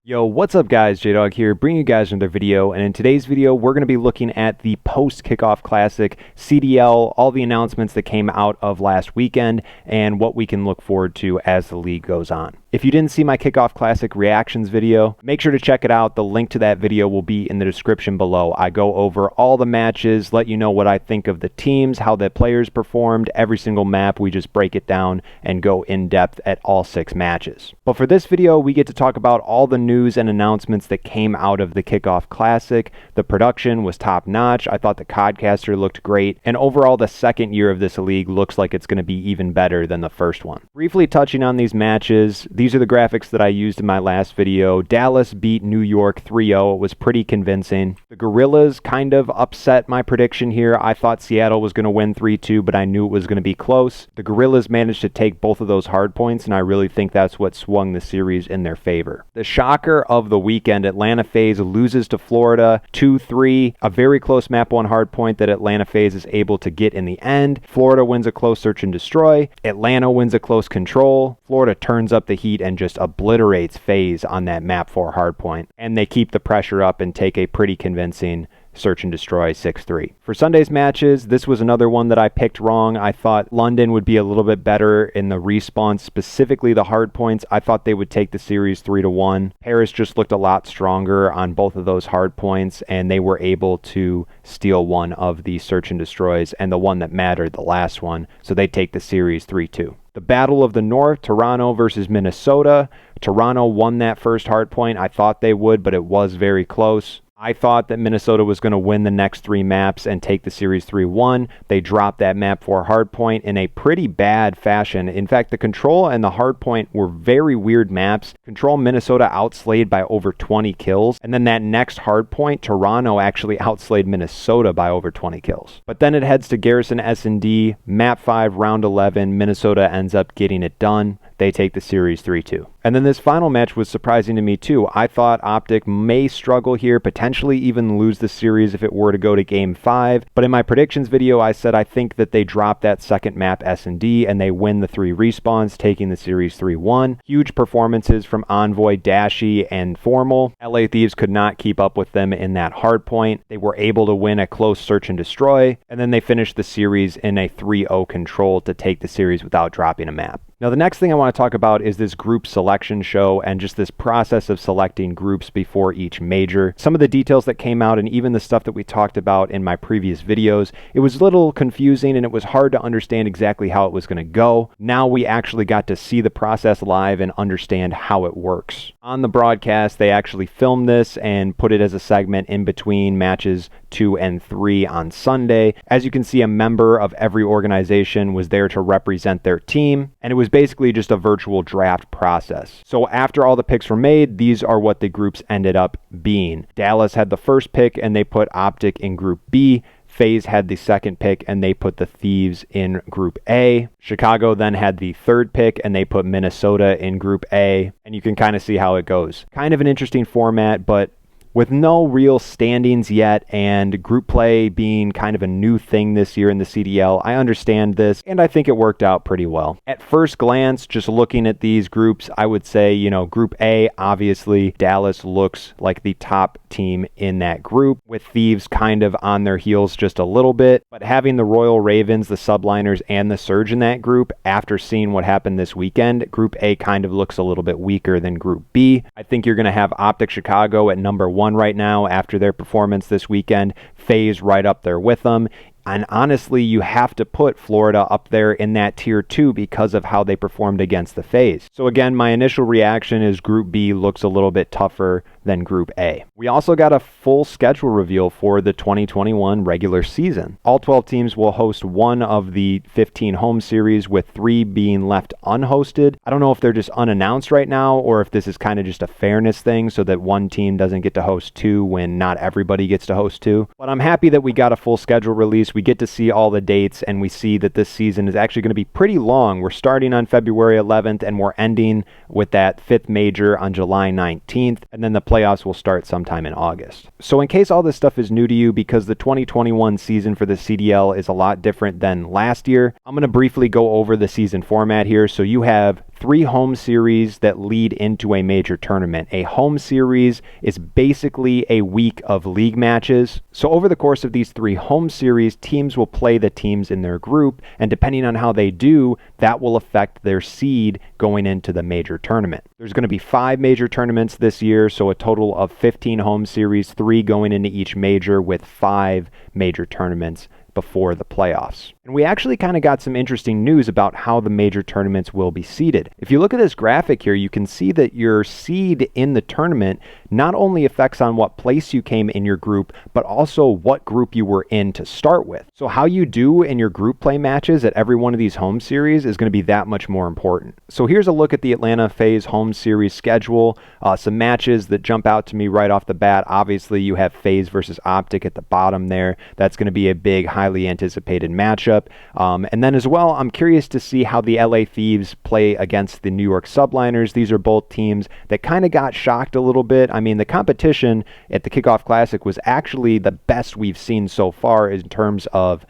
Yo, what's up guys, JDOG here, bringing you guys another video, and in today's video we're going to be looking at the post-kickoff classic, CDL, all the announcements that came out of last weekend, and what we can look forward to as the league goes on. If you didn't see my kickoff classic reactions video, make sure to check it out. The link to that video will be in the description below. I go over all the matches, let you know what I think of the teams, how the players performed, every single map. We just break it down and go in depth at all 6 matches. But for this video, we get to talk about all the news and announcements that came out of the kickoff classic. The production was top notch. I thought the codcaster looked great, and overall the second year of this league looks like it's going to be even better than the first one. Briefly touching on these matches, these are the graphics that I used in my last video. Dallas beat New York 3-0. It was pretty convincing. The Gorillas kind of upset my prediction here. I thought Seattle was going to win 3-2, but I knew it was going to be close. The Gorillas managed to take both of those hard points, and I really think that's what swung the series in their favor. The shocker of the weekend, Atlanta FaZe loses to Florida 2-3. A very close map 1 hard point that Atlanta FaZe is able to get in the end. Florida wins a close search and destroy. Atlanta wins a close control. Florida turns up the heat and just obliterates FaZe on that map 4 hardpoint, and they keep the pressure up and take a pretty convincing search and destroy 6-3. For Sunday's matches, this was another one that I picked wrong. I thought London would be a little bit better in the respawn, specifically the hard points. I thought they would take the series 3-1. Paris just looked a lot stronger on both of those hard points, and they were able to steal one of the search and destroys, and the one that mattered, the last one, so they take the series 3-2. The Battle of the North, Toronto versus Minnesota. Toronto won that first hardpoint. I thought they would, but it was very close. I thought that Minnesota was going to win the next 3 maps and take the series 3-1. They dropped that map 4 hardpoint in a pretty bad fashion. In fact, the Control and the hardpoint were very weird maps. Control Minnesota outslayed by over 20 kills. And then that next hardpoint, Toronto actually outslayed Minnesota by over 20 kills. But then it heads to Garrison S&D, map 5, round 11. Minnesota ends up getting it done. They take the series 3-2. And then this final match was surprising to me too. I thought Optic may struggle here, potentially even lose the series if it were to go to game 5. But in my predictions video, I said I think that they drop that second map S&D and they win the 3 respawns, taking the series 3-1. Huge performances from Envoy, Dashy, and Formal. LA Thieves could not keep up with them in that hard point. They were able to win a close search and destroy, and then they finished the series in a 3-0 control to take the series without dropping a map. Now, the next thing I want to talk about is this group selection show and just this process of selecting groups before each major. Some of the details that came out and even the stuff that we talked about in my previous videos, it was a little confusing and it was hard to understand exactly how it was going to go. Now we actually got to see the process live and understand how it works. On the broadcast, they actually filmed this and put it as a segment in between matches 2 and 3 on Sunday. As you can see, a member of every organization was there to represent their team, and it was basically just a virtual draft process. So after all the picks were made, these are what the groups ended up being. Dallas had the first pick and they put Optic in Group B. FaZe had the second pick and they put the Thieves in Group A. Chicago then had the third pick and they put Minnesota in Group A. And you can kind of see how it goes. Kind of an interesting format, but with no real standings yet and group play being kind of a new thing this year in the CDL, I understand this and I think it worked out pretty well. At first glance, just looking at these groups, I would say, Group A, obviously, Dallas looks like the top team in that group, with Thieves kind of on their heels just a little bit. But having the Royal Ravens, the Subliners, and the Surge in that group, after seeing what happened this weekend, Group A kind of looks a little bit weaker than Group B. I think you're going to have Optic Chicago at number 1 right now after their performance this weekend. FaZe right up there with them. And honestly, you have to put Florida up there in that tier 2 because of how they performed against the FaZe. So again, my initial reaction is Group B looks a little bit tougher than Group A. We also got a full schedule reveal for the 2021 regular season. All 12 teams will host one of the 15 home series, with 3 being left unhosted. I don't know if they're just unannounced right now or if this is kind of just a fairness thing so that one team doesn't get to host 2 when not everybody gets to host 2. But I'm happy that we got a full schedule release. We get to see all the dates and we see that this season is actually going to be pretty long. We're starting on February 11th and we're ending with that 5th major on July 19th, and then the playoffs will start sometime in August. So in case all this stuff is new to you, because the 2021 season for the CDL is a lot different than last year, I'm going to briefly go over the season format here. So you have 3 home series that lead into a major tournament. A home series is basically a week of league matches. So over the course of these 3 home series, teams will play the teams in their group, and depending on how they do, that will affect their seed going into the major tournament. There's going to be 5 major tournaments this year, so a total of 15 home series, 3 going into each major, with 5 major tournaments before the playoffs. And we actually kind of got some interesting news about how the major tournaments will be seeded. If you look at this graphic here, you can see that your seed in the tournament not only affects on what place you came in your group, but also what group you were in to start with. So how you do in your group play matches at every one of these home series is going to be that much more important. So here's a look at the Atlanta FaZe home series schedule. Some matches that jump out to me right off the bat. Obviously, you have FaZe versus Optic at the bottom there. That's going to be a big, highly anticipated matchup. And then as well, I'm curious to see how the LA Thieves play against the New York Subliners. These are both teams that kind of got shocked a little bit. I mean, the competition at the Kickoff Classic was actually the best we've seen so far in terms of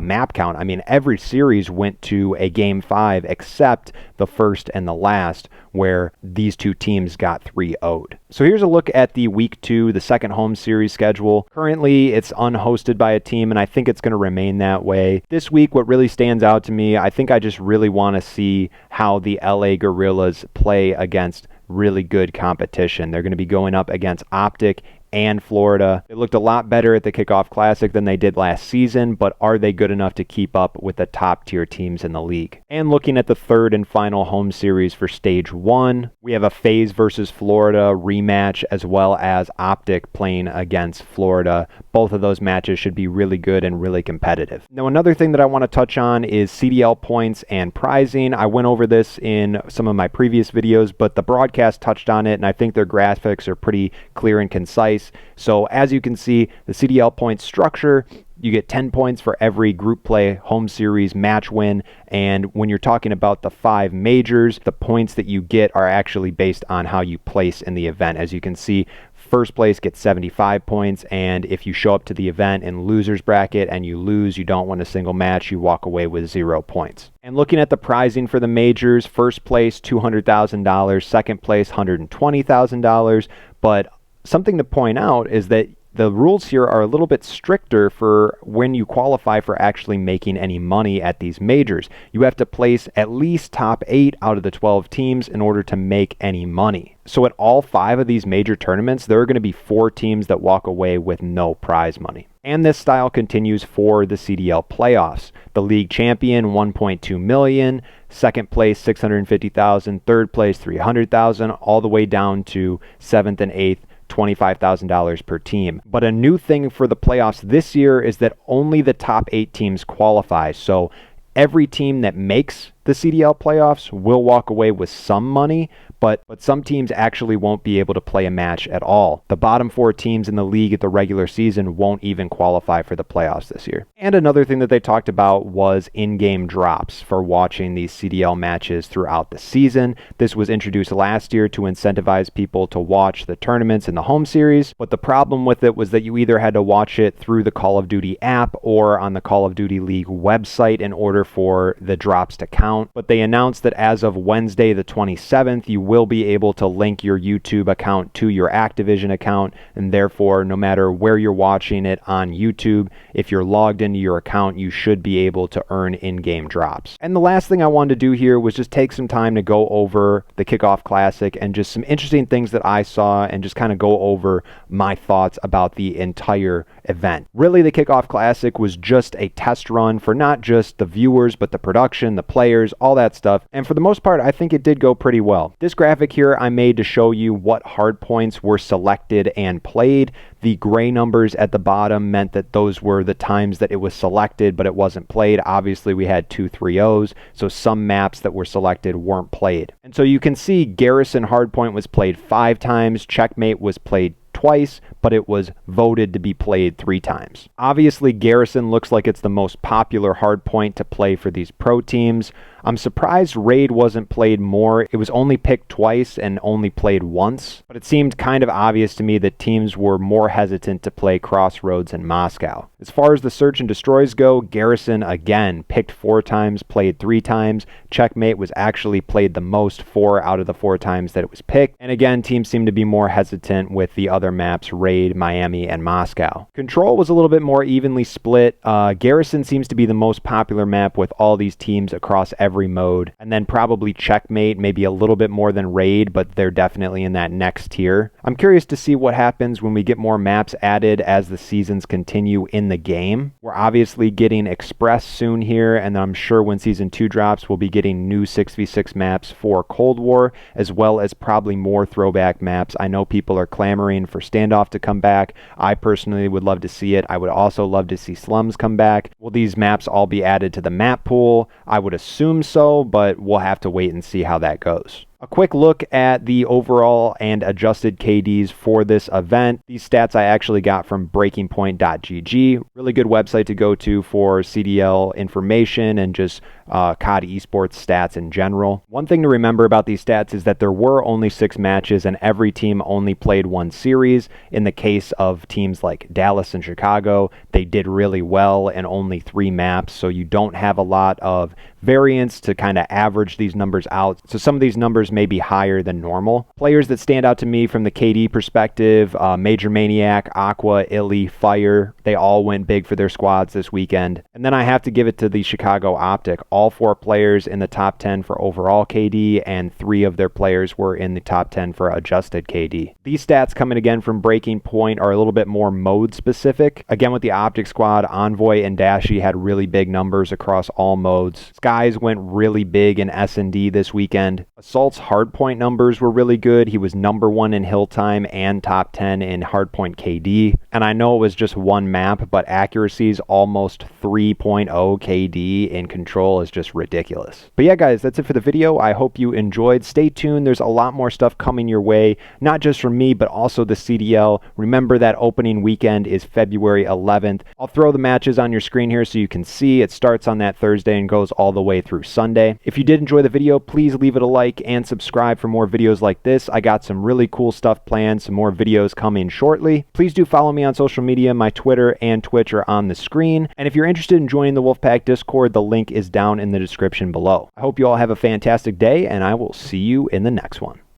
map count. I mean, every series went to a Game 5 except the first and the last, where these 2 teams got 3-0'd. So here's a look at the Week 2, the second home series schedule. Currently, it's unhosted by a team, and I think it's going to remain that way. This week, what really stands out to me, I think I just really want to see how the LA Gorillas play against really good competition. They're going to be going up against Optic and Florida. They looked a lot better at the Kickoff Classic than they did last season, but are they good enough to keep up with the top tier teams in the league? And looking at the third and final home series for Stage 1, we have a FaZe versus Florida rematch, as well as Optic playing against Florida. Both of those matches should be really good and really competitive. Now, another thing that I want to touch on is CDL points and prizing. I went over this in some of my previous videos, but the broadcast touched on it, and I think their graphics are pretty clear and concise. So as you can see, the CDL points structure, you get 10 points for every group play home series match win. And when you're talking about the 5 majors, the points that you get are actually based on how you place in the event. As you can see, first place gets 75 points, and if you show up to the event in losers bracket and you lose, you don't win a single match, you walk away with 0 points. And looking at the prizing for the majors, first place $200,000, second place $120,000, but something to point out is that the rules here are a little bit stricter for when you qualify for actually making any money at these majors. You have to place at least top 8 out of the 12 teams in order to make any money. So at all 5 of these major tournaments, there are going to be 4 teams that walk away with no prize money. And this style continues for the CDL playoffs. The league champion, $1.2 million, second place, $650,000, third place, $300,000, all the way down to 7th and 8th, $25,000 per team. But a new thing for the playoffs this year is that only the top 8 teams qualify. So every team that makes the CDL playoffs will walk away with some money, but some teams actually won't be able to play a match at all. The bottom 4 teams in the league at the regular season won't even qualify for the playoffs this year. And another thing that they talked about was in-game drops for watching these CDL matches throughout the season. This was introduced last year to incentivize people to watch the tournaments in the home series, but the problem with it was that you either had to watch it through the Call of Duty app or on the Call of Duty League website in order for the drops to count. But they announced that as of Wednesday the 27th, you will be able to link your YouTube account to your Activision account, and therefore no matter where you're watching it on YouTube, if you're logged into your account, you should be able to earn in-game drops. And the last thing I wanted to do here was just take some time to go over the Kickoff Classic and just some interesting things that I saw, and just kind of go over my thoughts about the entire event. Really, the Kickoff Classic was just a test run for not just the viewers, but the production, the players, all that stuff. And for the most part, I think it did go pretty well. This graphic here I made to show you what hard points were selected and played. The gray numbers at the bottom meant that those were the times that it was selected, but it wasn't played. Obviously, we had 2 3-0s, so some maps that were selected weren't played. And so you can see Garrison Hardpoint was played 5 times, Checkmate was played twice, but it was voted to be played 3 times. Obviously, Garrison looks like it's the most popular hard point to play for these pro teams. I'm surprised Raid wasn't played more. It was only picked twice and only played once, but it seemed kind of obvious to me that teams were more hesitant to play Crossroads and Moscow. As far as the Search and Destroys go, Garrison again picked 4 times, played 3 times. Checkmate was actually played the most 4 out of the 4 times that it was picked. And again, teams seemed to be more hesitant with the other maps, Raid, Miami, and Moscow. Control was a little bit more evenly split. Garrison seems to be the most popular map with all these teams across every mode. And then probably Checkmate, maybe a little bit more than Raid, but they're definitely in that next tier. I'm curious to see what happens when we get more maps added as the seasons continue in the game. We're obviously getting Express soon here, and I'm sure when Season 2 drops, we'll be getting new 6v6 maps for Cold War, as well as probably more throwback maps. I know people are clamoring for Standoff to come back. I personally would love to see it. I would also love to see Slums come back. Will these maps all be added to the map pool? I would assume so, but we'll have to wait and see how that goes. A quick look at the overall and adjusted KDs for this event. These stats I actually got from breakingpoint.gg. Really good website to go to for CDL information and just COD esports stats in general. One thing to remember about these stats is that there were only 6 matches and every team only played 1 series. In the case of teams like Dallas and Chicago, they did really well in only 3 maps, so you don't have a lot of variance to kind of average these numbers out. So some of these numbers may be higher than normal. Players that stand out to me from the KD perspective, Major Maniac, Aqua, Illy, Fire, they all went big for their squads this weekend. And then I have to give it to the Chicago Optic. All 4 players in the top 10 for overall KD, and 3 of their players were in the top 10 for adjusted KD. These stats coming again from Breaking Point are a little bit more mode specific. Again, with the Optic squad, Envoy and Dashi had really big numbers across all modes. Skies went really big in S&D this weekend. Assault's hardpoint numbers were really good. He was number 1 in hill time and top 10 in hardpoint KD. And I know it was just 1 map, but accuracy's almost 3.0 KD in Control is just ridiculous. But yeah, guys, that's it for the video. I hope you enjoyed. Stay tuned. There's a lot more stuff coming your way, not just from me, but also the CDL. Remember that opening weekend is February 11th. I'll throw the matches on your screen here so you can see. It starts on that Thursday and goes all the way through Sunday. If you did enjoy the video, please leave it a like and subscribe for more videos like this. I got some really cool stuff planned, some more videos coming shortly. Please do follow me on social media. My Twitter and Twitch are on the screen. And if you're interested in joining the Wolfpack Discord, the link is down in the description below. I hope you all have a fantastic day, and I will see you in the next one.